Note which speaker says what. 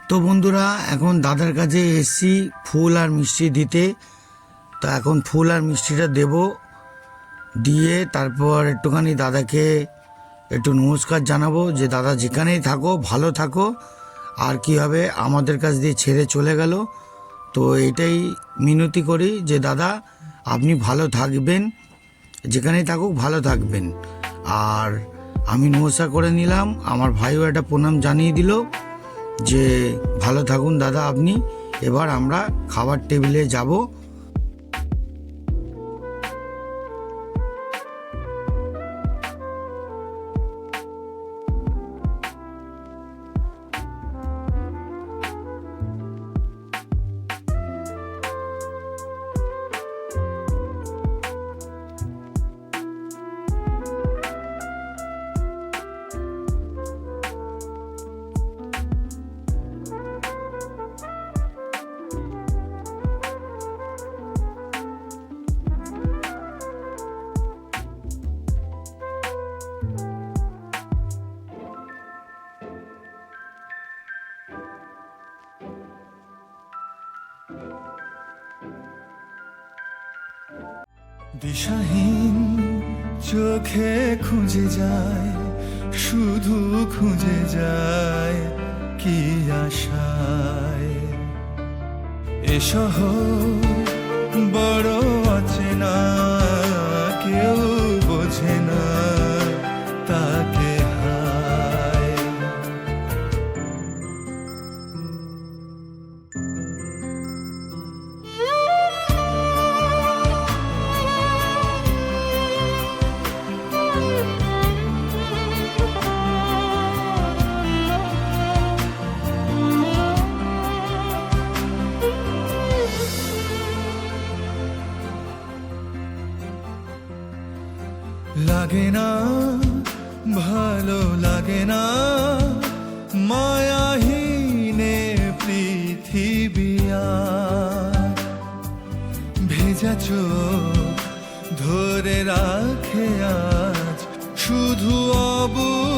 Speaker 1: তো বন্ধুরা, এখন দাদার কাছে এসছি ফুল আর মিষ্টি দিতে। তো এখন ফুল আর মিষ্টিটা দেব, দিয়ে তারপর একটুখানি দাদাকে একটু নমস্কার জানাবো যে দাদা যেখানেই থাকো ভালো থাকো। আর কি হবে, আমাদের কাছ দিয়ে ছেড়ে চলে গেল। তো এটাই মিনতি করি যে দাদা আপনি ভালো থাকবেন, যেখানেই থাকুক ভালো থাকবেন। আর আমি নমস্কার করে নিলাম, আমার ভাইও একটা প্রণাম জানিয়ে দিল যে ভালো থাকুন দাদা আপনি। এবার আমরা খাবার টেবিলে যাব।
Speaker 2: দিশাহীন চোখে খুঁজে যায়, শুধু খুঁজে যায় কি আশায়। এ শহর বড় অচেনা, কেউ বোঝে না তাকে হায়। লাগে না ভালো লাগে না মায়াহীনে পৃথিবী আর। ভেজা চোখ ধরে রাখে আজ শুধু অবুঝ